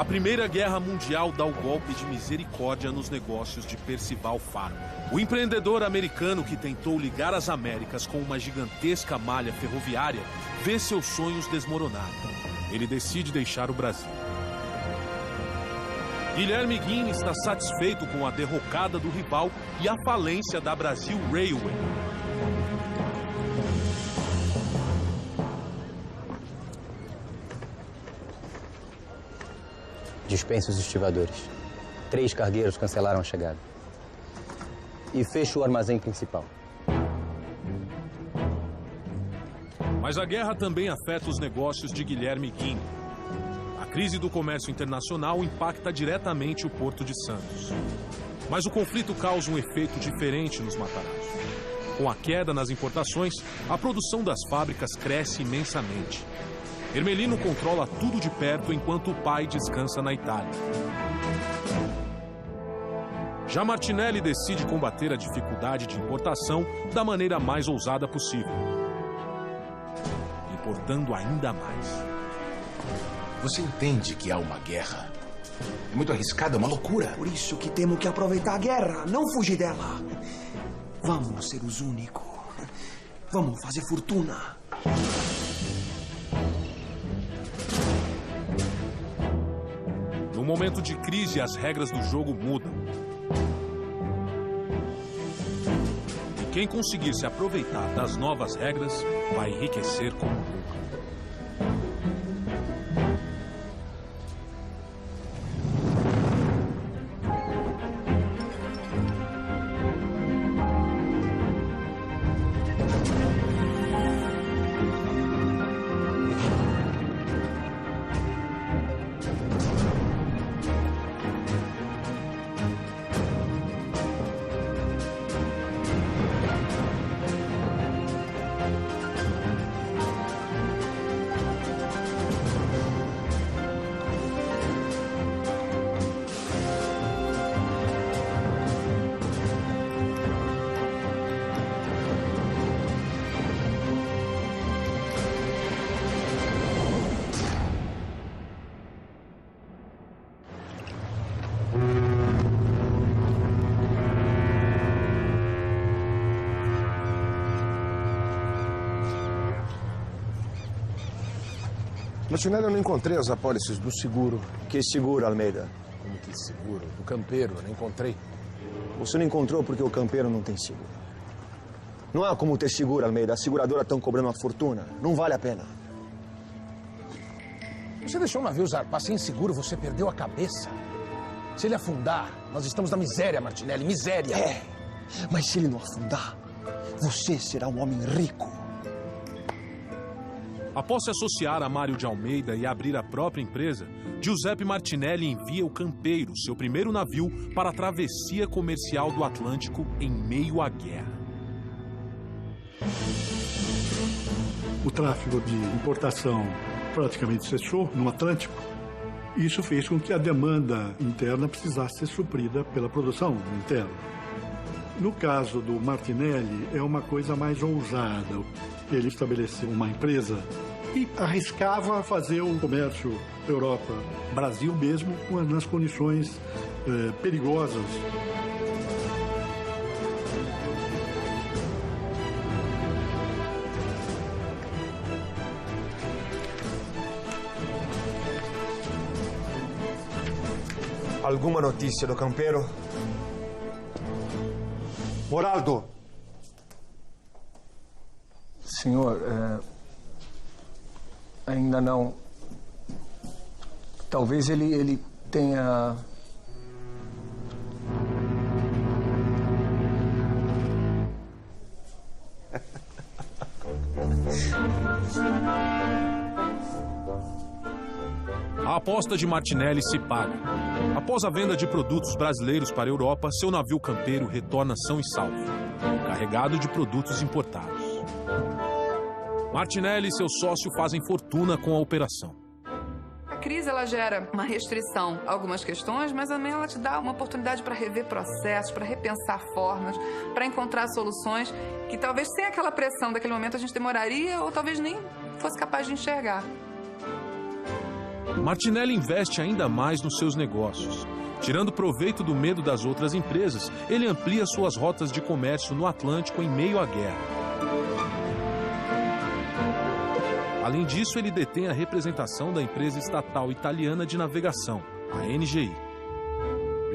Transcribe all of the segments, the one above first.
A Primeira Guerra Mundial dá o golpe de misericórdia nos negócios de Percival Fargo. O empreendedor americano que tentou ligar as Américas com uma gigantesca malha ferroviária vê seus sonhos desmoronar. Ele decide deixar o Brasil. Guilherme Guim está satisfeito com a derrocada do rival e a falência da Brasil Railway. Dispense os estivadores. 3 cargueiros cancelaram a chegada. E feche o armazém principal. Mas a guerra também afeta os negócios de Guilherme Guim. A crise do comércio internacional impacta diretamente o Porto de Santos. Mas o conflito causa um efeito diferente nos Matarazzo. Com a queda nas importações, a produção das fábricas cresce imensamente. Ermelino controla tudo de perto enquanto o pai descansa na Itália. Já Martinelli decide combater a dificuldade de importação da maneira mais ousada possível, importando ainda mais. Você entende que há uma guerra? É muito arriscado, é uma loucura. Por isso que temos que aproveitar a guerra, não fugir dela. Vamos ser os únicos. Vamos fazer fortuna. No momento de crise, as regras do jogo mudam. E quem conseguir se aproveitar das novas regras vai enriquecer como nunca. Martinelli, eu não encontrei as apólices do seguro. Que seguro, Almeida? Como que seguro? Do campeiro, eu não encontrei. Você não encontrou porque o campeiro não tem seguro. Não há como ter seguro, Almeida. A seguradora estão cobrando uma fortuna. Não vale a pena. Você deixou o navio zarpar sem seguro, você perdeu a cabeça. Se ele afundar, nós estamos na miséria, Martinelli, miséria. É, mas se ele não afundar, você será um homem rico. Após se associar a Mário de Almeida e abrir a própria empresa, Giuseppe Martinelli envia o Campeiro, seu primeiro navio, para a travessia comercial do Atlântico em meio à guerra. O tráfego de importação praticamente cessou no Atlântico. Isso fez com que a demanda interna precisasse ser suprida pela produção interna. No caso do Martinelli, é uma coisa mais ousada. Ele estabeleceu uma empresa e arriscava fazer o comércio Europa-Brasil mesmo nas condições perigosas. Alguma notícia do campeiro? Moraldo! Senhor, ainda não. Talvez ele tenha... A aposta de Martinelli se paga. Após a venda de produtos brasileiros para a Europa, seu navio Campeiro retorna são e salvo, carregado de produtos importados. Martinelli e seu sócio fazem fortuna com a operação. A crise ela gera uma restrição a algumas questões, mas também ela te dá uma oportunidade para rever processos, para repensar formas, para encontrar soluções que talvez sem aquela pressão daquele momento a gente demoraria ou talvez nem fosse capaz de enxergar. Martinelli investe ainda mais nos seus negócios. Tirando proveito do medo das outras empresas, ele amplia suas rotas de comércio no Atlântico em meio à guerra. Além disso, ele detém a representação da empresa estatal italiana de navegação, a NGI.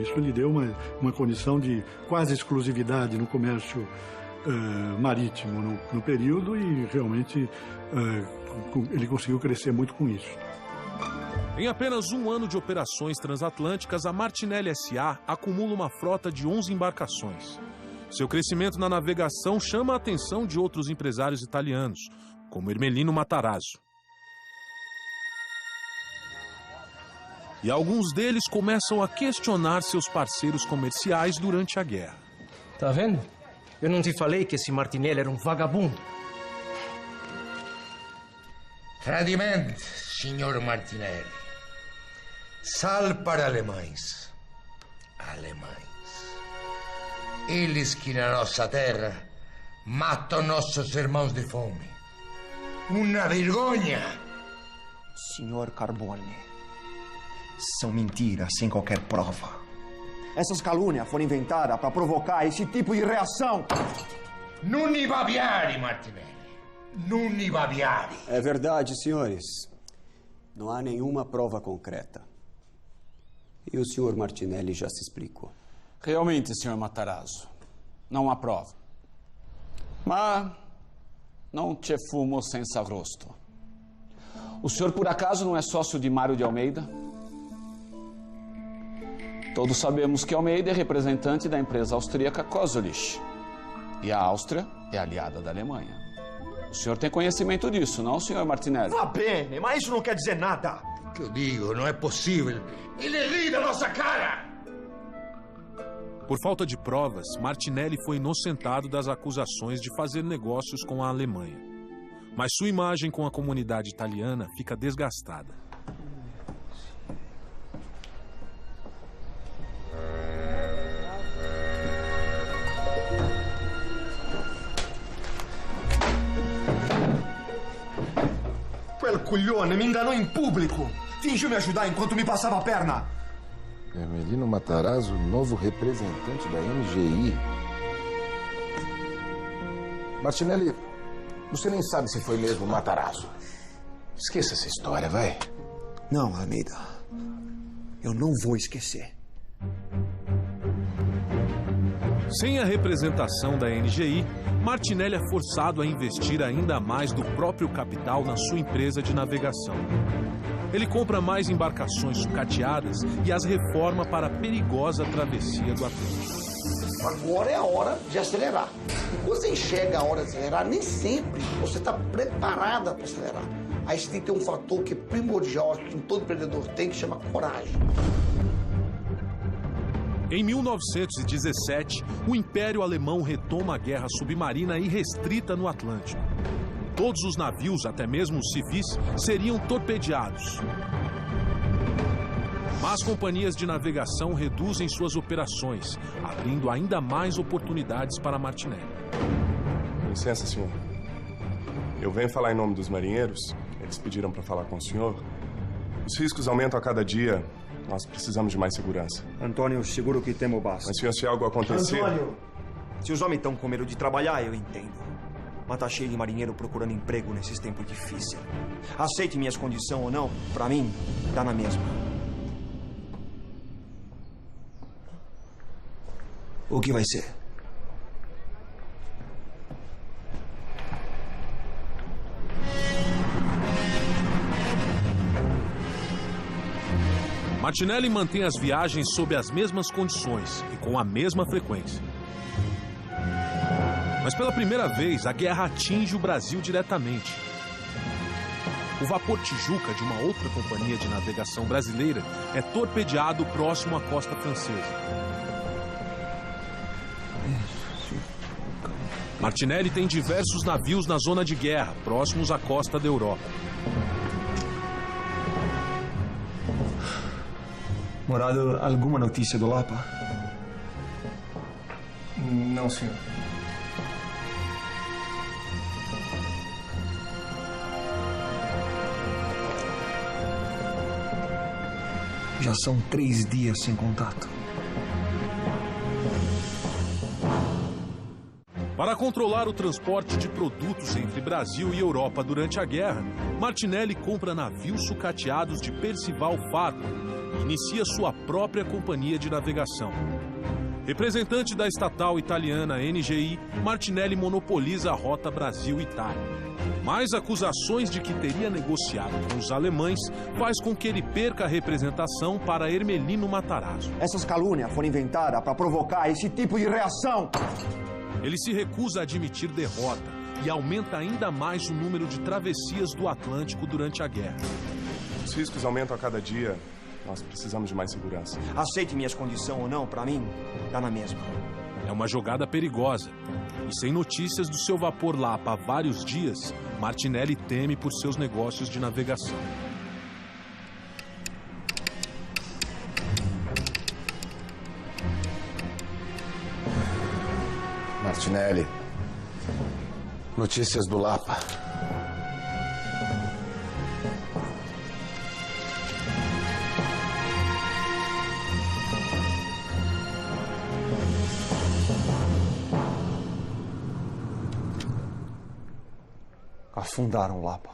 Isso lhe deu uma condição de quase exclusividade no comércio marítimo no período e realmente ele conseguiu crescer muito com isso. Em apenas um ano de operações transatlânticas, a Martinelli S.A. acumula uma frota de 11 embarcações. Seu crescimento na navegação chama a atenção de outros empresários italianos, como Ermelino Matarazzo. E alguns deles começam a questionar seus parceiros comerciais durante a guerra. Tá vendo? Eu não te falei que esse Martinelli era um vagabundo. Tradimento, signor Martinelli. Sal para alemães. Alemães. Eles que na nossa terra matam nossos irmãos de fome. Uma vergonha. Senhor Carbone, são mentiras sem qualquer prova. Essas calúnias foram inventadas para provocar esse tipo de reação. Non ibabiari, Martinelli. Non ibabiari. É verdade, senhores. Não há nenhuma prova concreta. E o senhor Martinelli já se explicou. Realmente, senhor Matarazzo, não há prova. Mas não te fumo senza rosto. O senhor, por acaso, não é sócio de Mário de Almeida? Todos sabemos que Almeida é representante da empresa austríaca Kozulich. E a Áustria é aliada da Alemanha. O senhor tem conhecimento disso, não, senhor Martinelli? Va bene, mas isso não quer dizer nada. O que eu digo, não é possível. Ele ri da nossa cara! Por falta de provas, Martinelli foi inocentado das acusações de fazer negócios com a Alemanha. Mas sua imagem com a comunidade italiana fica desgastada. Quel coglione me enganou em público. Fingiu me ajudar enquanto me passava a perna. Ermelino Matarazzo, novo representante da NGI. Martinelli, você nem sabe se foi mesmo Matarazzo. Esqueça essa história, vai. Não, Almeida. Eu não vou esquecer. Sem a representação da NGI, Martinelli é forçado a investir ainda mais do próprio capital na sua empresa de navegação. Ele compra mais embarcações sucateadas e as reforma para a perigosa travessia do Atlântico. Agora é a hora de acelerar. E quando você enxerga a hora de acelerar, nem sempre você está preparada para acelerar. Aí você tem que ter um fator que é primordial, que todo empreendedor tem, que chama coragem. Em 1917, o Império Alemão retoma a guerra submarina irrestrita no Atlântico. Todos os navios, até mesmo os civis, seriam torpedeados. Mas companhias de navegação reduzem suas operações, abrindo ainda mais oportunidades para Martinelli. Com licença, senhor. Eu venho falar em nome dos marinheiros. Eles pediram para falar com o senhor. Os riscos aumentam a cada dia. Nós precisamos de mais segurança. Antônio, seguro que temo basta. Mas, senhor, se algo acontecer... Antônio! Se os homens estão com medo de trabalhar, eu entendo. Mas tá cheio de marinheiro procurando emprego nesses tempos difíceis. Aceite minhas condições ou não, pra mim, dá na mesma. O que vai ser? Martinelli mantém as viagens sob as mesmas condições e com a mesma frequência. Mas pela primeira vez, a guerra atinge o Brasil diretamente. O vapor Tijuca, de uma outra companhia de navegação brasileira, é torpedeado próximo à costa francesa. Martinelli tem diversos navios na zona de guerra, próximos à costa da Europa. Morado, alguma notícia do Lapa? Não, senhor. Já são 3 dias sem contato. Para controlar o transporte de produtos entre Brasil e Europa durante a guerra, Martinelli compra navios sucateados de Percival Farco e inicia sua própria companhia de navegação. Representante da estatal italiana NGI, Martinelli monopoliza a rota Brasil-Itália. Mas acusações de que teria negociado com os alemães faz com que ele perca a representação para Ermelino Matarazzo. Essas calúnias foram inventadas para provocar esse tipo de reação. Ele se recusa a admitir derrota e aumenta ainda mais o número de travessias do Atlântico durante a guerra. Os riscos aumentam a cada dia. Nós precisamos de mais segurança. Aceite minhas condições ou não, para mim, dá na mesma. É uma jogada perigosa. E sem notícias do seu vapor Lapa há vários dias, Martinelli teme por seus negócios de navegação. Martinelli, notícias do Lapa. Afundaram o Lapa.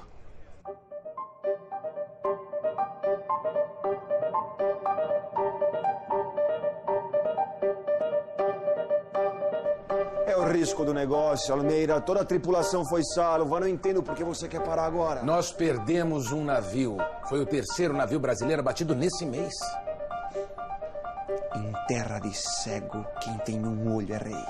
É o risco do negócio, Almeida. Toda a tripulação foi salva. Não entendo por que você quer parar agora. Nós perdemos um navio. Foi o 3º navio brasileiro abatido nesse mês. Em terra de cego, quem tem um olho é rei.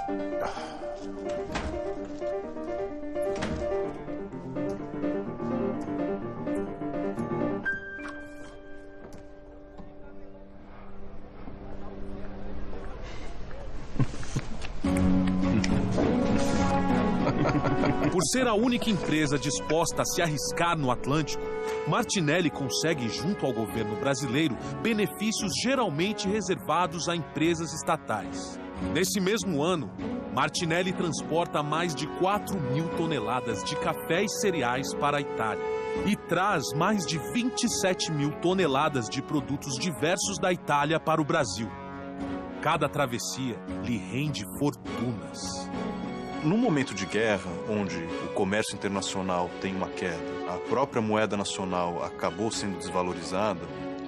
Por ser a única empresa disposta a se arriscar no Atlântico, Martinelli consegue, junto ao governo brasileiro, benefícios geralmente reservados a empresas estatais. Nesse mesmo ano, Martinelli transporta mais de 4.000 toneladas de café e cereais para a Itália e traz mais de 27.000 toneladas de produtos diversos da Itália para o Brasil. Cada travessia lhe rende fortunas. Num momento de guerra, onde o comércio internacional tem uma queda, a própria moeda nacional acabou sendo desvalorizada,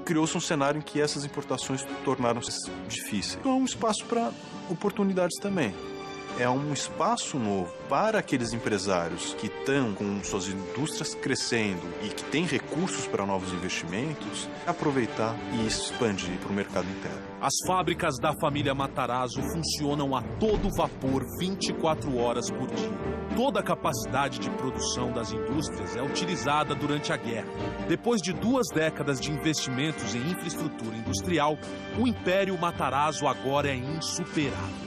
criou-se um cenário em que essas importações tornaram-se difíceis. Então, é um espaço para oportunidades também. É um espaço novo para aqueles empresários que estão com suas indústrias crescendo e que têm recursos para novos investimentos, aproveitar e expandir para o mercado interno. As fábricas da família Matarazzo funcionam a todo vapor 24 horas por dia. Toda a capacidade de produção das indústrias é utilizada durante a guerra. Depois de 2 décadas de investimentos em infraestrutura industrial, o Império Matarazzo agora é insuperável.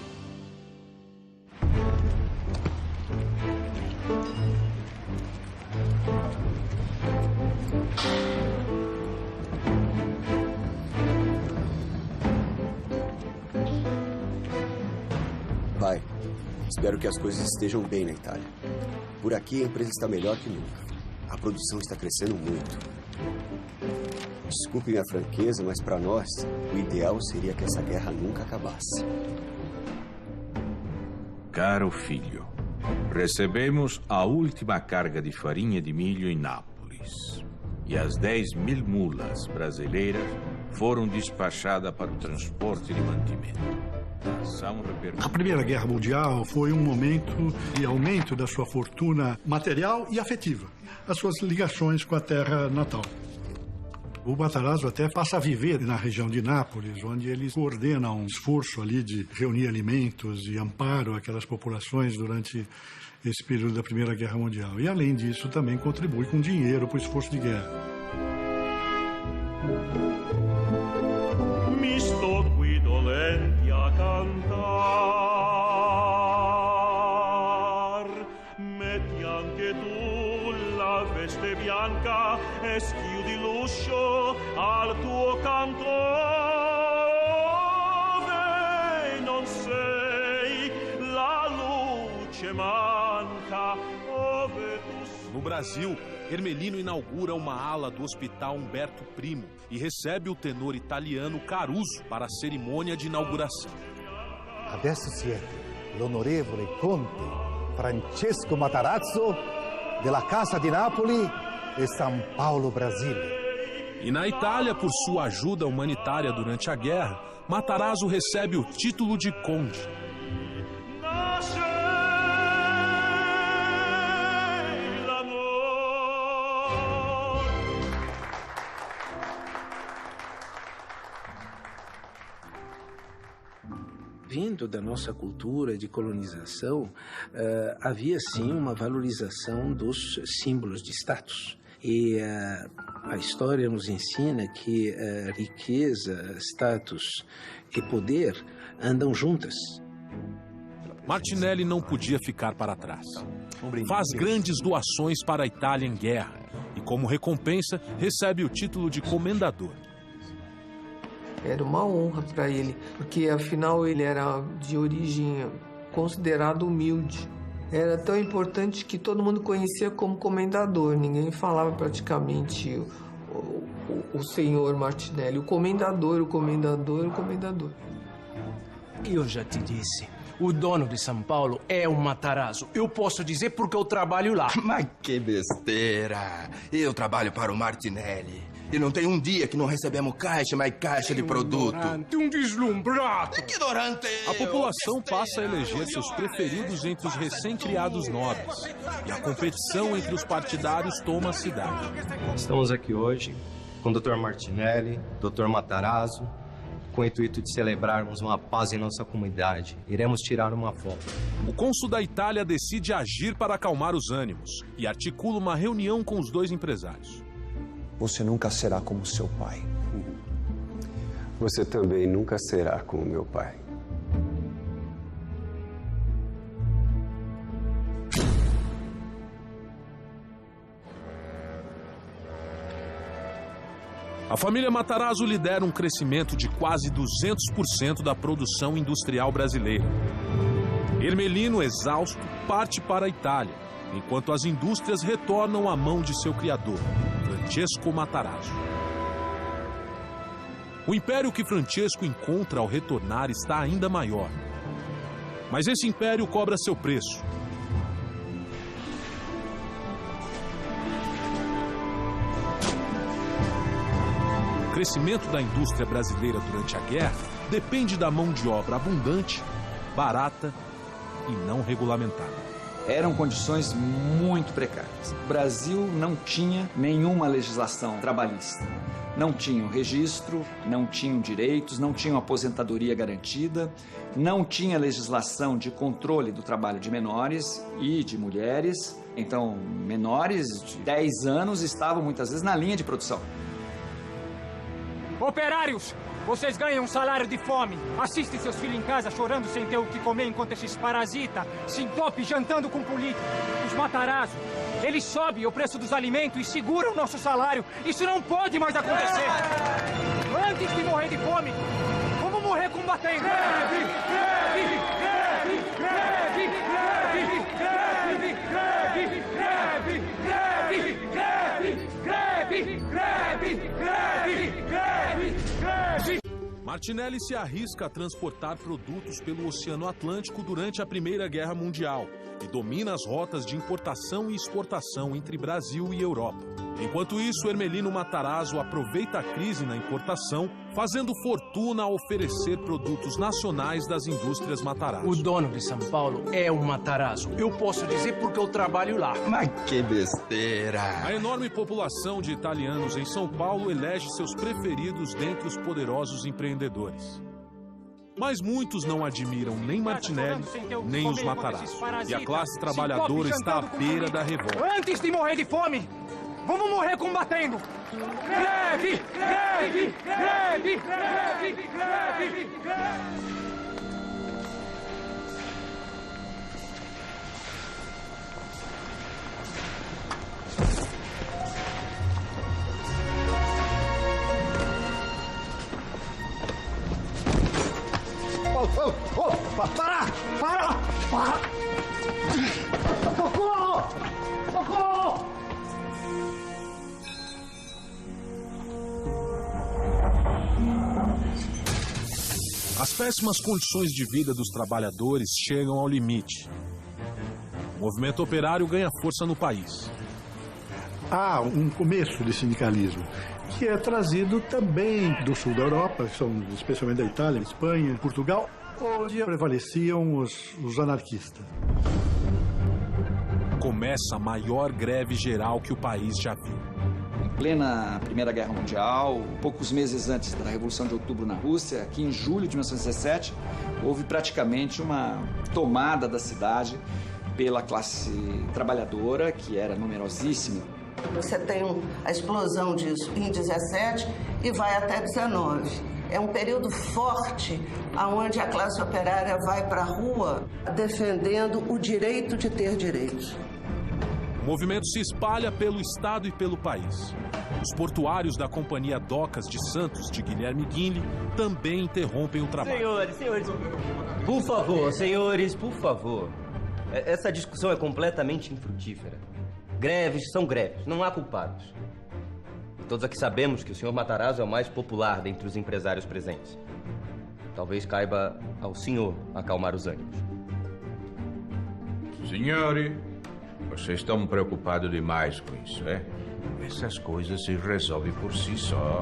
Pai, espero que as coisas estejam bem na Itália. Por aqui a empresa está melhor que nunca. A produção está crescendo muito. Desculpe minha franqueza, mas para nós, o ideal seria que essa guerra nunca acabasse. Caro filho, recebemos a última carga de farinha de milho em Nápoles. E as 10.000 mulas brasileiras foram despachadas para o transporte de mantimento. A Primeira Guerra Mundial foi um momento de aumento da sua fortuna material e afetiva, as suas ligações com a terra natal. O Matarazzo até passa a viver na região de Nápoles, onde ele coordena um esforço ali de reunir alimentos e amparo àquelas populações durante esse período da Primeira Guerra Mundial. E, além disso, também contribui com dinheiro para o esforço de guerra. Mi sto qui dolenti a cantar, metti anche tu la veste bianca e schiudi l'uscio al tuo canto. Ove non sei, la luce manca, ove tu... No Brasil, Ermelino inaugura uma ala do Hospital Umberto Primo e recebe o tenor italiano Caruso para a cerimônia de inauguração. Adesso siete l'onorevole Conte Francesco Matarazzo della Casa di Napoli e São Paulo, Brasília. E na Itália, por sua ajuda humanitária durante a guerra, Matarazzo recebe o título de conde. Vindo da nossa cultura de colonização, havia sim uma valorização dos símbolos de status. E a história nos ensina que riqueza, status e poder andam juntas. Martinelli não podia ficar para trás. Faz grandes doações para a Itália em guerra e, como recompensa, recebe o título de comendador. Era uma honra para ele, porque afinal ele era de origem considerado humilde. Era tão importante que todo mundo conhecia como comendador. Ninguém falava praticamente o senhor Martinelli, o comendador, o comendador, o comendador. Eu já te disse, o dono de São Paulo é o Matarazzo. Eu posso dizer porque eu trabalho lá. Mas que besteira! Eu trabalho para o Martinelli. E não tem um dia que não recebemos caixa mais caixa de produto. Um deslumbrado. Ignorante! A população passa a eleger seus preferidos entre os recém-criados nobres. E a competição entre os partidários toma a cidade. Estamos aqui hoje com o Dr. Martinelli, Dr. Matarazzo, com o intuito de celebrarmos uma paz em nossa comunidade. Iremos tirar uma foto. O cônsul da Itália decide agir para acalmar os ânimos e articula uma reunião com os dois empresários. Você nunca será como seu pai. Você também nunca será como meu pai. A família Matarazzo lidera um crescimento de quase 200% da produção industrial brasileira. Ermelino, exausto, parte para a Itália, enquanto as indústrias retornam à mão de seu criador, Francesco Matarazzo. O império que Francesco encontra ao retornar está ainda maior. Mas esse império cobra seu preço. O crescimento da indústria brasileira durante a guerra depende da mão de obra abundante, barata e não regulamentada. Eram condições muito precárias. O Brasil não tinha nenhuma legislação trabalhista. Não tinha registro, não tinham direitos, não tinha aposentadoria garantida, não tinha legislação de controle do trabalho de menores e de mulheres. Então, menores de 10 anos estavam muitas vezes na linha de produção. Operários! Vocês ganham um salário de fome. Assistem seus filhos em casa chorando sem ter o que comer enquanto esses parasitas se entopem jantando com políticos. Os Matarazzo, eles sobem o preço dos alimentos e seguram o nosso salário. Isso não pode mais acontecer. Antes de morrer de fome, vamos morrer combatendo. Greve! Greve! Greve! Greve! Greve! Greve! Greve! Greve! Greve! Greve! Greve! Greve! Greve! Greve! Martinelli se arrisca a transportar produtos pelo Oceano Atlântico durante a Primeira Guerra Mundial e domina as rotas de importação e exportação entre Brasil e Europa. Enquanto isso, Ermelino Matarazzo aproveita a crise na importação, fazendo fortuna a oferecer produtos nacionais das indústrias Matarazzo. O dono de São Paulo é o Matarazzo. Eu posso dizer porque eu trabalho lá. Mas que besteira! A enorme população de italianos em São Paulo elege seus preferidos dentre os poderosos empreendedores. Mas muitos não admiram nem Martinelli, nem os Matarazzo. E a classe trabalhadora está à beira da revolta. Antes de morrer de fome, vamos morrer combatendo! Greve! Greve! Greve! Greve! Greve! Greve! Para! Para! Para! Socorro! Socorro! As péssimas condições de vida dos trabalhadores chegam ao limite. O movimento operário ganha força no país. Há um começo de sindicalismo que é trazido também do sul da Europa, que são especialmente da Itália, Espanha, Portugal, onde prevaleciam os anarquistas. Começa a maior greve geral que o país já viu. Em plena Primeira Guerra Mundial, poucos meses antes da Revolução de Outubro na Rússia, aqui em julho de 1917, houve praticamente uma tomada da cidade pela classe trabalhadora, que era numerosíssima. Você tem a explosão disso em 17 e vai até 19. É um período forte onde a classe operária vai para a rua defendendo o direito de ter direitos. O movimento se espalha pelo estado e pelo país. Os portuários da Companhia Docas de Santos, de Guilherme Guinle, também interrompem o trabalho. Senhores, por favor. Essa discussão é completamente infrutífera. Greves são greves, não há culpados. Todos aqui sabemos que o senhor Matarazzo é o mais popular dentre os empresários presentes. Talvez caiba ao senhor acalmar os ânimos. Senhores, vocês estão preocupados demais com isso, é? Essas coisas se resolvem por si só.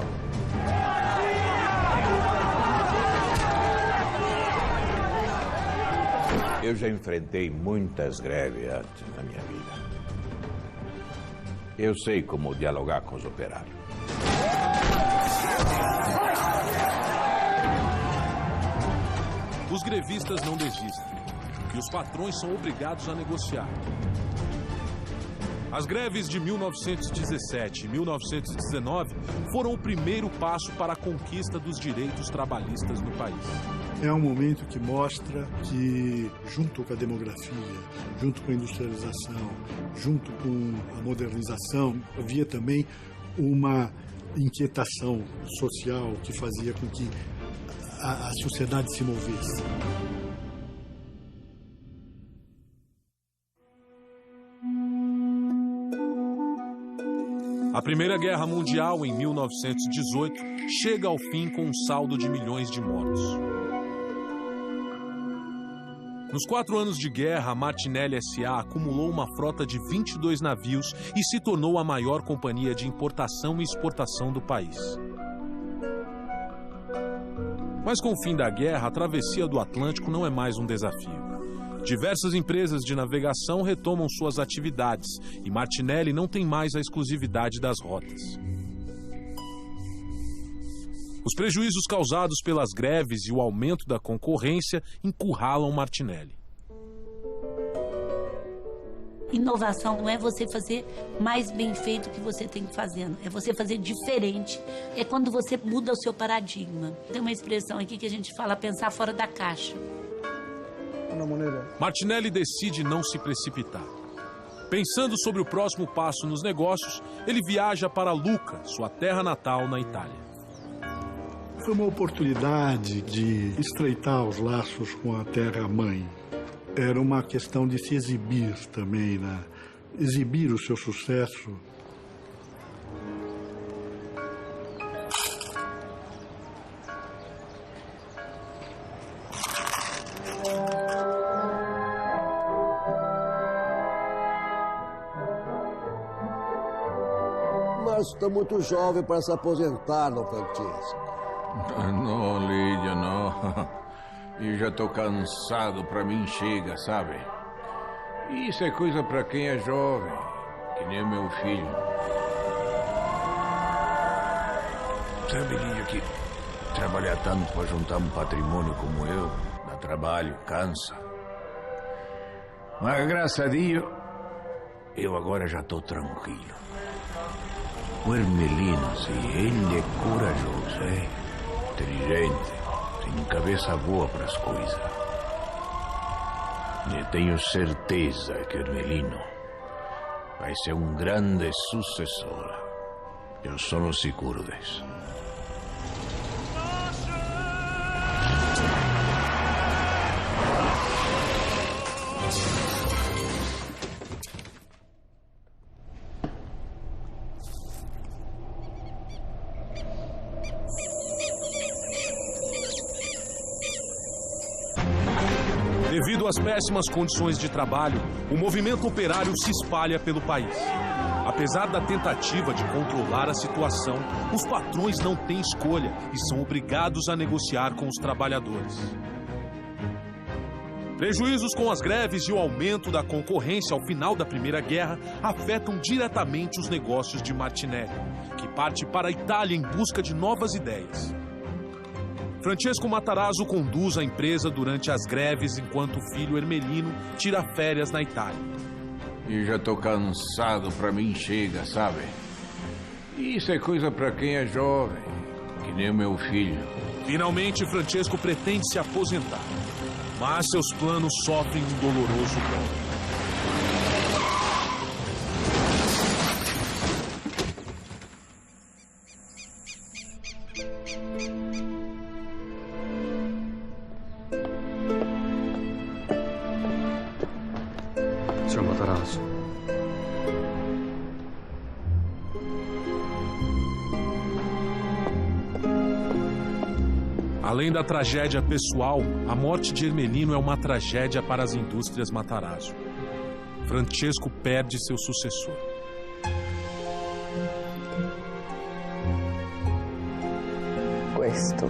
Eu já enfrentei muitas greves antes na minha vida. Eu sei como dialogar com os operários. Os grevistas não desistem, e os patrões são obrigados a negociar. As greves de 1917 e 1919 foram o primeiro passo para a conquista dos direitos trabalhistas no país. É um momento que mostra que, junto com a demografia, junto com a industrialização, junto com a modernização, havia também uma inquietação social que fazia com que a sociedade se movesse. A Primeira Guerra Mundial, em 1918, chega ao fim com um saldo de milhões de mortos. Nos 4 anos de guerra, a Martinelli S.A. acumulou uma frota de 22 navios e se tornou a maior companhia de importação e exportação do país. Mas com o fim da guerra, a travessia do Atlântico não é mais um desafio. Diversas empresas de navegação retomam suas atividades e Martinelli não tem mais a exclusividade das rotas. Os prejuízos causados pelas greves e o aumento da concorrência encurralam Martinelli. Inovação não é você fazer mais bem feito que você tem fazendo, é você fazer diferente. É quando você muda o seu paradigma. Tem uma expressão aqui que a gente fala pensar fora da caixa. Martinelli decide não se precipitar. Pensando sobre o próximo passo nos negócios, ele viaja para Lucca, sua terra natal na Itália. Foi uma oportunidade de estreitar os laços com a terra-mãe. Era uma questão de se exibir também, né? Exibir o seu sucesso. Mas está muito jovem para se aposentar, Dom Francisco. Não, Lídia, não. Eu já estou cansado, para mim chega, sabe? Isso é coisa para quem é jovem, que nem o meu filho. Sabe, Lídia, que trabalhar tanto para juntar um patrimônio como eu, dá trabalho, cansa. Mas, graças a Deus, eu agora já estou tranquilo. O Ermelino, sim, ele é corajoso, inteligente, tem cabeça boa para as coisas. E tenho certeza que o Ermelino vai ser um grande sucessor. Eu sou seguro disso. Devido às péssimas condições de trabalho, o movimento operário se espalha pelo país. Apesar da tentativa de controlar a situação, os patrões não têm escolha e são obrigados a negociar com os trabalhadores. Prejuízos com as greves e o aumento da concorrência ao final da Primeira Guerra afetam diretamente os negócios de Martinelli, que parte para a Itália em busca de novas ideias. Francesco Matarazzo conduz a empresa durante as greves enquanto o filho Ermelino tira férias na Itália. E já tô cansado, pra mim chega, sabe? Isso é coisa pra quem é jovem, que nem o meu filho. Finalmente, Francesco pretende se aposentar, mas seus planos sofrem um doloroso golpe. Sr. Matarazzo. Além da tragédia pessoal, a morte de Ermelino é uma tragédia para as indústrias Matarazzo. Francesco perde seu sucessor. Questo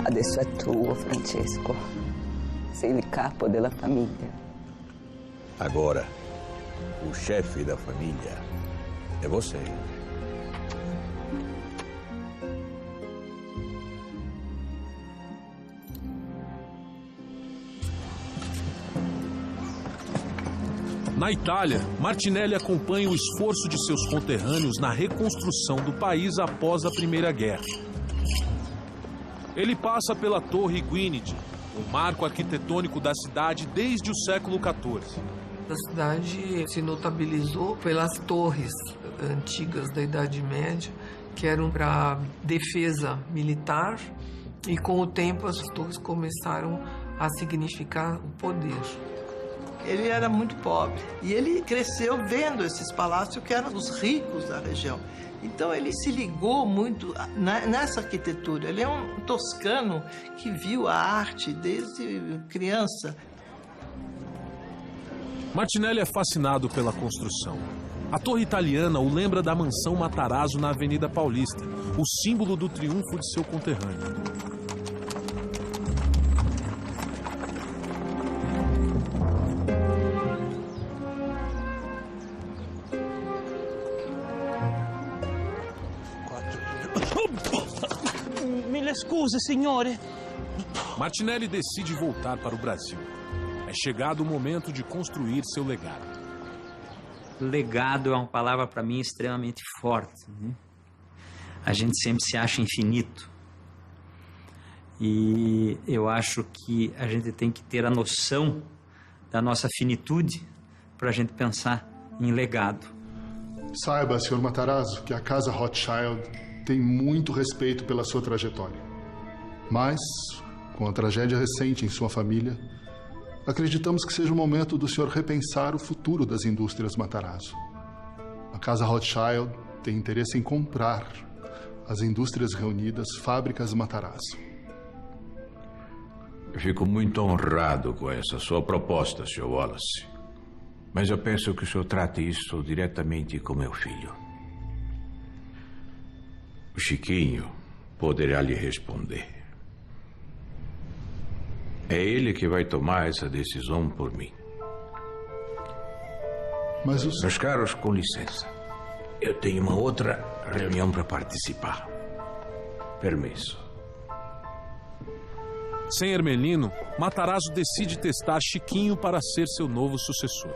adesso è tuo, Francesco. Sei il capo della famiglia. Agora, o chefe da família é você. Na Itália, Martinelli acompanha o esforço de seus conterrâneos na reconstrução do país após a Primeira Guerra. Ele passa pela Torre Gwynedd, o marco arquitetônico da cidade desde o século XIV. A cidade se notabilizou pelas torres antigas da Idade Média, que eram para defesa militar, e com o tempo as torres começaram a significar o poder. Ele era muito pobre e ele cresceu vendo esses palácios que eram os ricos da região. Então ele se ligou muito nessa arquitetura. Ele é um toscano que viu a arte desde criança. Martinelli é fascinado pela construção. A torre italiana o lembra da mansão Matarazzo na Avenida Paulista, o símbolo do triunfo de seu conterrâneo. Scusa, signore. Martinelli decide voltar para o Brasil. É chegado o momento de construir seu legado. Legado é uma palavra para mim extremamente forte, né? A gente sempre se acha infinito. E eu acho que a gente tem que ter a noção da nossa finitude para a gente pensar em legado. Saiba, Sr. Matarazzo, que a Casa Rothschild tem muito respeito pela sua trajetória. Mas, com a tragédia recente em sua família, acreditamos que seja o momento do senhor repensar o futuro das indústrias Matarazzo. A Casa Rothschild tem interesse em comprar as indústrias reunidas Fábricas Matarazzo. Eu fico muito honrado com essa sua proposta, Sr. Wallace. Mas eu penso que o senhor trate isso diretamente com meu filho. O Chiquinho poderá lhe responder. É ele que vai tomar essa decisão por mim. Mas os... Meus caros, com licença. Eu tenho uma outra reunião para participar. Permisso. Sem Ermelino, Matarazzo decide testar Chiquinho para ser seu novo sucessor.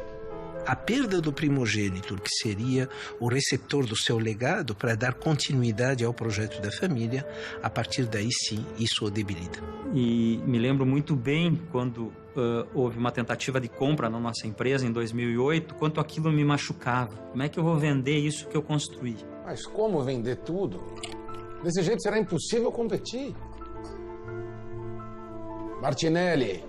A perda do primogênito, que seria o receptor do seu legado para dar continuidade ao projeto da família, a partir daí sim, isso o debilita. E me lembro muito bem quando houve uma tentativa de compra na nossa empresa em 2008, quanto aquilo me machucava. Como é que eu vou vender isso que eu construí? Mas como vender tudo? Desse jeito será impossível competir. Martinelli.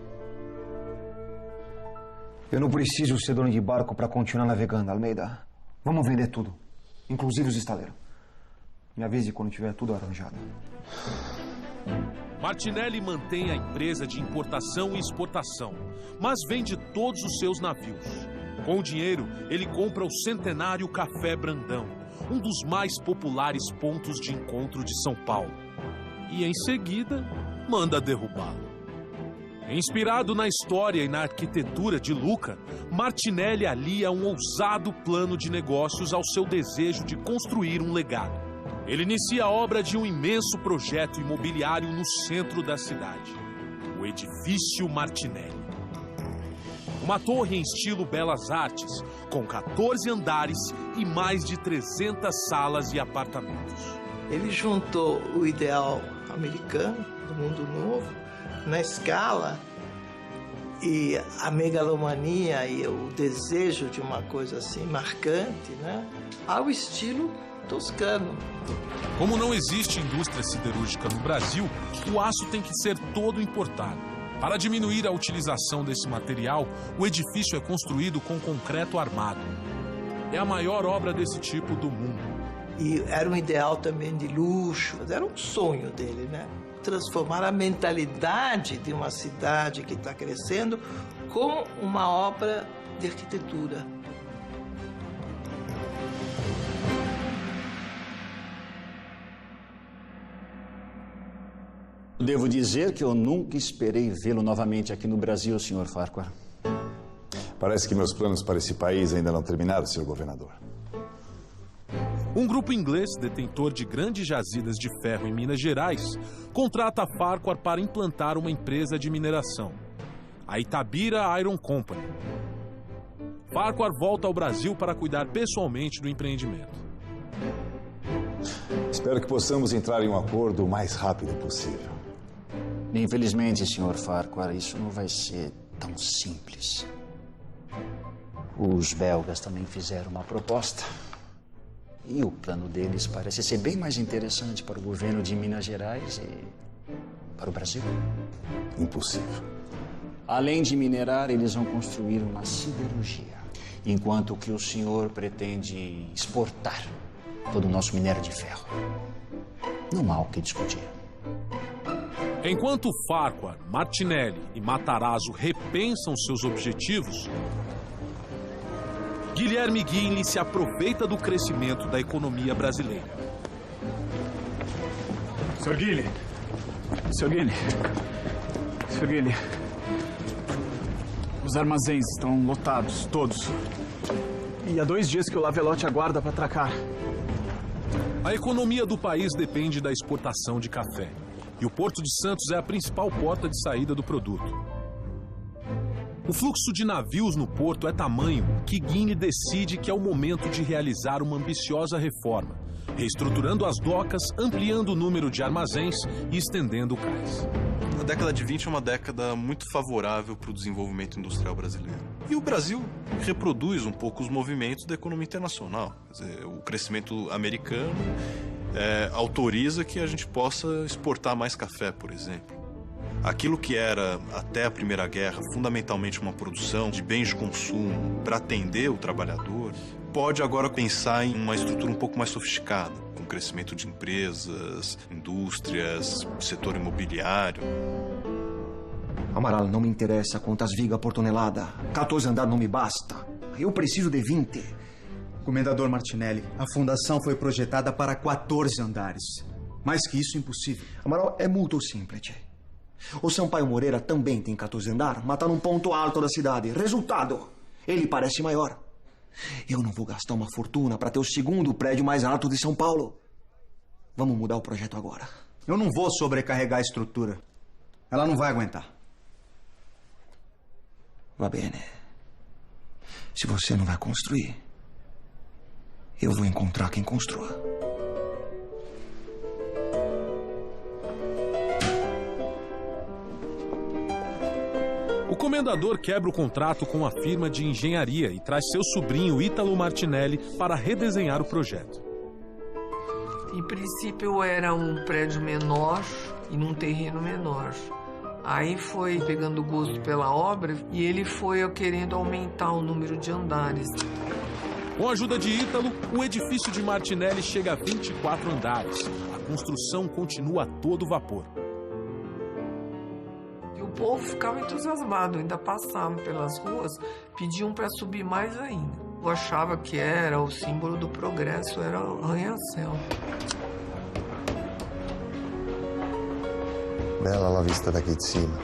Eu não preciso ser dono de barco para continuar navegando, Almeida. Vamos vender tudo, inclusive os estaleiros. Me avise quando tiver tudo arranjado. Martinelli mantém a empresa de importação e exportação, mas vende todos os seus navios. Com o dinheiro, ele compra o centenário Café Brandão, um dos mais populares pontos de encontro de São Paulo. E em seguida, manda derrubá-lo. Inspirado na história e na arquitetura de Lucca, Martinelli alia um ousado plano de negócios ao seu desejo de construir um legado. Ele inicia a obra de um imenso projeto imobiliário no centro da cidade, o Edifício Martinelli. Uma torre em estilo Belas Artes, com 14 andares e mais de 300 salas e apartamentos. Ele juntou o ideal americano, do mundo novo, na escala, e a megalomania e o desejo de uma coisa assim marcante, né, ao estilo toscano. Como não existe indústria siderúrgica no Brasil, o aço tem que ser todo importado. Para diminuir a utilização desse material, o edifício é construído com concreto armado. É a maior obra desse tipo do mundo. E era um ideal também de luxo, era um sonho dele, né? Transformar a mentalidade de uma cidade que está crescendo com uma obra de arquitetura. Devo dizer que eu nunca esperei vê-lo novamente aqui no Brasil, Sr. Farquhar. Parece que meus planos para esse país ainda não terminaram, Sr. Governador. Um grupo inglês, detentor de grandes jazidas de ferro em Minas Gerais, contrata Farquhar para implantar uma empresa de mineração, a Itabira Iron Company. Farquhar volta ao Brasil para cuidar pessoalmente do empreendimento. Espero que possamos entrar em um acordo o mais rápido possível. Infelizmente, Sr. Farquhar, isso não vai ser tão simples. Os belgas também fizeram uma proposta. E o plano deles parece ser bem mais interessante para o governo de Minas Gerais e para o Brasil. Impossível. Além de minerar, eles vão construir uma siderurgia. Enquanto que o senhor pretende exportar todo o nosso minério de ferro. Não há o que discutir. Enquanto Farquhar, Martinelli e Matarazzo repensam seus objetivos, Guilherme Guinle se aproveita do crescimento da economia brasileira. Sr. Guinle. Sr. Guinle. Sr. Guinle. Os armazéns estão lotados, todos. E há 2 dias que o Lavelotte aguarda para atracar. A economia do país depende da exportação de café. E o Porto de Santos é a principal porta de saída do produto. O fluxo de navios no porto é tamanho que Guinle decide que é o momento de realizar uma ambiciosa reforma, reestruturando as docas, ampliando o número de armazéns e estendendo o cais. A década de 20 é uma década muito favorável para o desenvolvimento industrial brasileiro. E o Brasil reproduz um pouco os movimentos da economia internacional. Quer dizer, o crescimento americano autoriza que a gente possa exportar mais café, por exemplo. Aquilo que era, até a Primeira Guerra, fundamentalmente uma produção de bens de consumo para atender o trabalhador, pode agora pensar em uma estrutura um pouco mais sofisticada, com crescimento de empresas, indústrias, setor imobiliário. Amaral, não me interessa quantas vigas por tonelada. 14 andares não me basta. Eu preciso de 20. Comendador Martinelli, a fundação foi projetada para 14 andares. Mais que isso, impossível. Amaral, é muito simples. O Sampaio Moreira também tem 14 andares, mas está num ponto alto da cidade. Resultado, ele parece maior. Eu não vou gastar uma fortuna para ter o segundo prédio mais alto de São Paulo. Vamos mudar o projeto agora. Eu não vou sobrecarregar a estrutura. Ela não vai aguentar. Va bene. Se você não vai construir, eu vou encontrar quem construa. O comendador quebra o contrato com a firma de engenharia e traz seu sobrinho Ítalo Martinelli para redesenhar o projeto. Em princípio era um prédio menor e num terreno menor. Aí foi pegando gosto pela obra e ele foi querendo aumentar o número de andares. Com a ajuda de Ítalo, o edifício de Martinelli chega a 24 andares. A construção continua a todo vapor. E o povo ficava entusiasmado, ainda passavam pelas ruas, pediam para subir mais ainda. Eu achava que era o símbolo do progresso, era o arranha-céu. Bela a vista daqui de cima.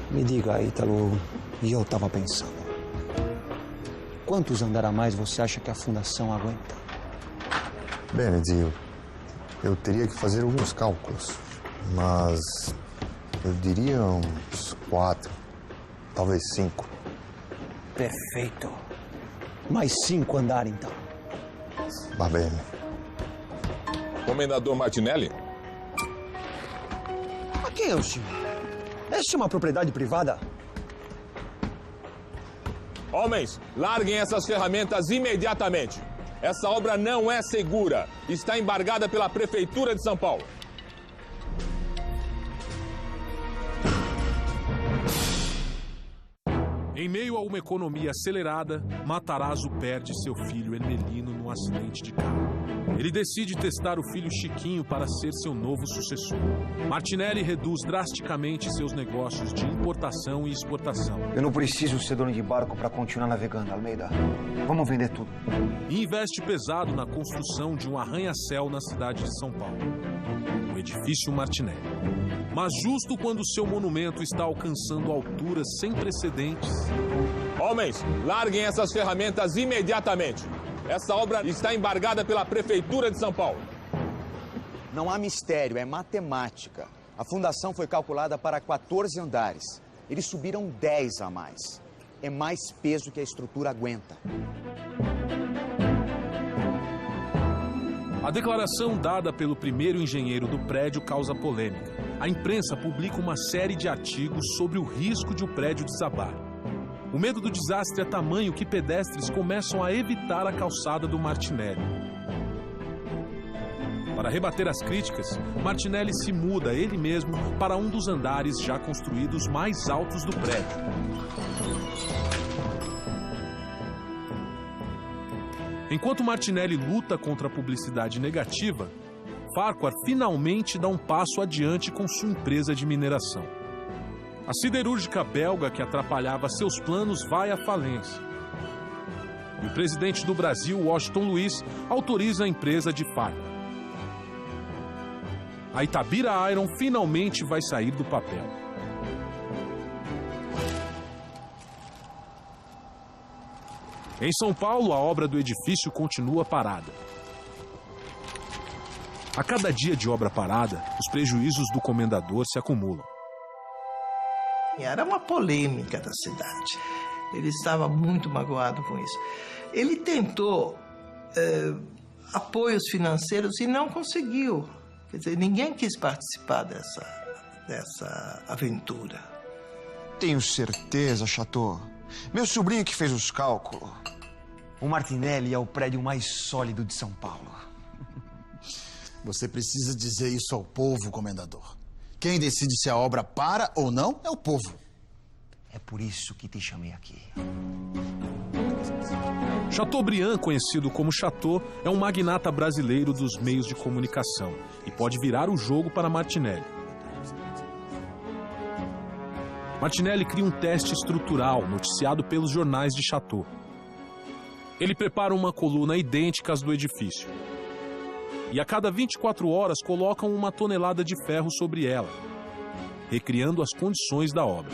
Me diga, Ítalo, e eu estava pensando. Quantos andares a mais você acha que a fundação aguenta? Bene, zio, eu teria que fazer alguns cálculos, mas eu diria uns 4, talvez 5. Perfeito. Mais 5 andares, então. Va bene. Comendador Martinelli? Mas quem é o senhor? Essa é uma propriedade privada? Homens, larguem essas ferramentas imediatamente. Essa obra não é segura. Está embargada pela Prefeitura de São Paulo. Em meio a uma economia acelerada, Matarazzo perde seu filho Ermelino num acidente de carro. Ele decide testar o filho Chiquinho para ser seu novo sucessor. Martinelli reduz drasticamente seus negócios de importação e exportação. Eu não preciso ser dono de barco para continuar navegando, Almeida. Vamos vender tudo. E investe pesado na construção de um arranha-céu na cidade de São Paulo. O edifício Martinelli. Mas justo quando seu monumento está alcançando alturas sem precedentes... Homens, larguem essas ferramentas imediatamente. Essa obra está embargada pela Prefeitura de São Paulo. Não há mistério, é matemática. A fundação foi calculada para 14 andares. Eles subiram 10 a mais. É mais peso que a estrutura aguenta. A declaração dada pelo primeiro engenheiro do prédio causa polêmica. A imprensa publica uma série de artigos sobre o risco de o prédio desabar. O medo do desastre é tamanho que pedestres começam a evitar a calçada do Martinelli. Para rebater as críticas, Martinelli se muda ele mesmo para um dos andares já construídos mais altos do prédio. Enquanto Martinelli luta contra a publicidade negativa, Farquhar finalmente dá um passo adiante com sua empresa de mineração. A siderúrgica belga que atrapalhava seus planos vai à falência. E o presidente do Brasil, Washington Luiz, autoriza a empresa de Farquhar. A Itabira Iron finalmente vai sair do papel. Em São Paulo, a obra do edifício continua parada. A cada dia de obra parada, os prejuízos do comendador se acumulam. Era uma polêmica da cidade. Ele estava muito magoado com isso. Ele tentou apoios financeiros e não conseguiu. Quer dizer, ninguém quis participar dessa aventura. Tenho certeza, Chateau. Meu sobrinho que fez os cálculos. O Martinelli é o prédio mais sólido de São Paulo. Você precisa dizer isso ao povo, comendador. Quem decide se a obra para ou não é o povo. É por isso que te chamei aqui. Chateaubriand, conhecido como Chateau, é um magnata brasileiro dos meios de comunicação e pode virar o jogo para Martinelli. Martinelli cria um teste estrutural noticiado pelos jornais de Chateau. Ele prepara uma coluna idêntica às do edifício. E a cada 24 horas colocam 1 tonelada de ferro sobre ela, recriando as condições da obra.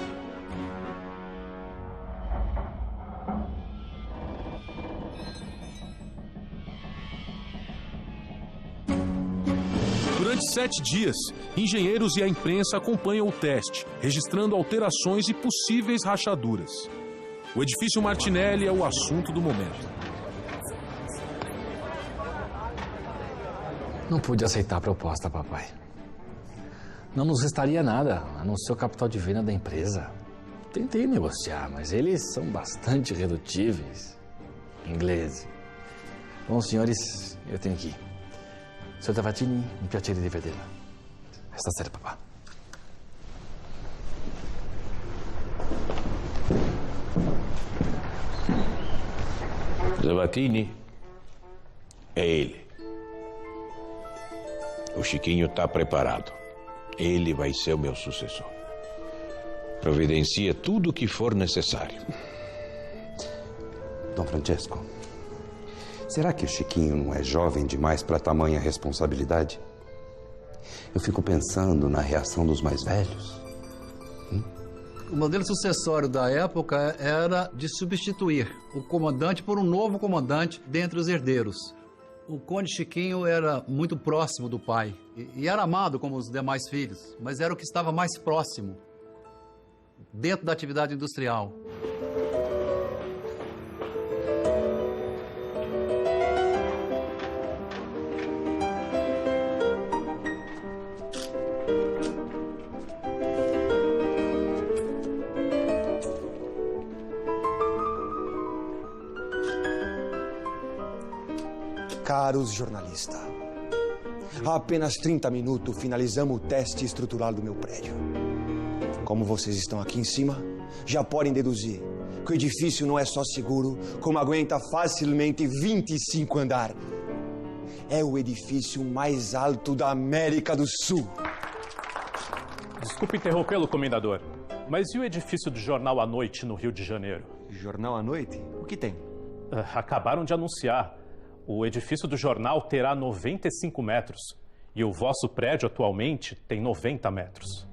Durante 7 dias, engenheiros e a imprensa acompanham o teste, registrando alterações e possíveis rachaduras. O edifício Martinelli é o assunto do momento. Não pude aceitar a proposta, papai. Não nos restaria nada, a não ser o capital de venda da empresa. Tentei negociar, mas eles são bastante irredutíveis. Ingleses. Bom, senhores, eu tenho que ir. Senhor Tavatini, mi piacere di vederla. Stasera, papà. Tavatini é ele. O Chiquinho está preparado. Ele vai ser o meu sucessor. Providencia tudo o que for necessário. Dom Francesco, será que o Chiquinho não é jovem demais para tamanha responsabilidade? Eu fico pensando na reação dos mais velhos. O modelo sucessório da época era de substituir o comandante por um novo comandante dentre os herdeiros. O Conde Chiquinho era muito próximo do pai e era amado como os demais filhos, mas era o que estava mais próximo dentro da atividade industrial. Caros jornalistas, há apenas 30 minutos finalizamos o teste estrutural do meu prédio. Como vocês estão aqui em cima, já podem deduzir que o edifício não é só seguro, como aguenta facilmente 25 andares. É o edifício mais alto da América do Sul. Desculpe interrompê-lo, comendador, mas e o edifício do Jornal à Noite no Rio de Janeiro? Jornal à Noite? O que tem? Acabaram de anunciar. O edifício do jornal terá 95 metros e o vosso prédio atualmente tem 90 metros.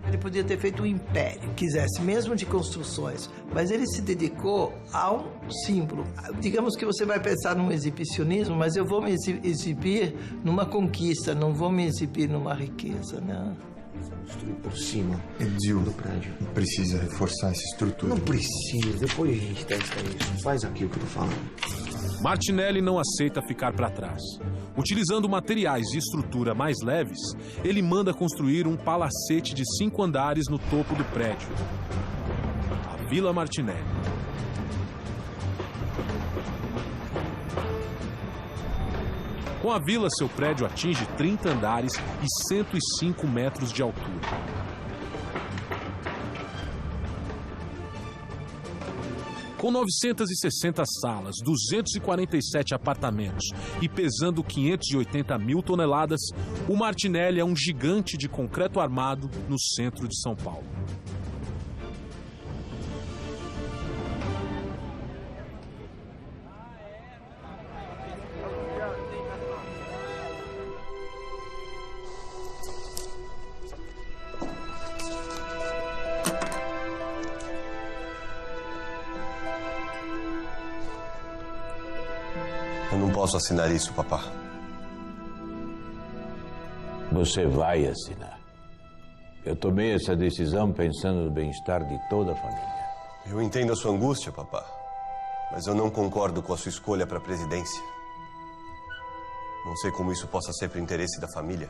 Ele podia ter feito um império, quisesse mesmo de construções, mas ele se dedicou a um símbolo. Digamos que você vai pensar num exibicionismo, mas eu vou me exibir numa conquista, não vou me exibir numa riqueza, né? Construir por cima do prédio. Precisa reforçar essa estrutura. Não precisa, depois a gente testa isso. Faz aqui o que eu tô falando. Martinelli não aceita ficar para trás. Utilizando materiais e estrutura mais leves, ele manda construir um palacete de 5 andares no topo do prédio. A Vila Martinelli. Com a vila, seu prédio atinge 30 andares e 105 metros de altura. Com 960 salas, 247 apartamentos e pesando 580 mil toneladas, o Martinelli é um gigante de concreto armado no centro de São Paulo. Eu não posso assinar isso, papá. Você vai assinar. Eu tomei essa decisão pensando no bem-estar de toda a família. Eu entendo a sua angústia, papá. Mas eu não concordo com a sua escolha para a presidência. Não sei como isso possa ser para o interesse da família.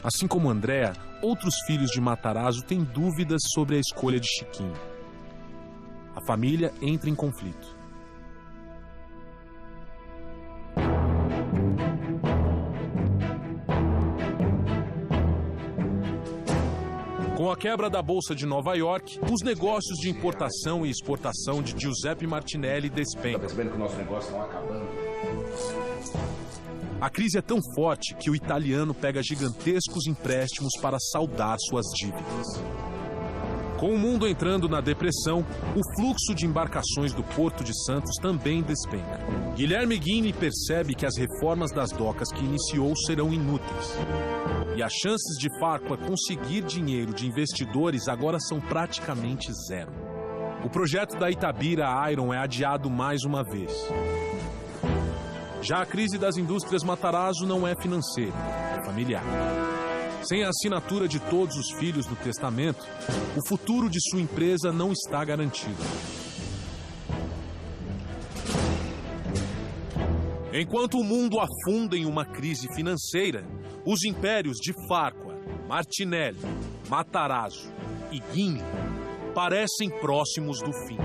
Assim como Andréa, outros filhos de Matarazzo têm dúvidas sobre a escolha de Chiquinho. A família entra em conflito. Com a quebra da Bolsa de Nova York, os negócios de importação e exportação de Giuseppe Martinelli despencam. Tá percebendo que o nosso negócio não acabando? A crise é tão forte que o italiano pega gigantescos empréstimos para saldar suas dívidas. Com o mundo entrando na depressão, o fluxo de embarcações do Porto de Santos também despenca. Guilherme Ghini percebe que as reformas das docas que iniciou serão inúteis. E as chances de Farquhar conseguir dinheiro de investidores agora são praticamente zero. O projeto da Itabira Iron é adiado mais uma vez. Já a crise das indústrias Matarazzo não é financeira, é familiar. Sem a assinatura de todos os filhos no testamento, o futuro de sua empresa não está garantido. Enquanto o mundo afunda em uma crise financeira, os impérios de Farquhar, Martinelli, Matarazzo e Ghini parecem próximos do fim.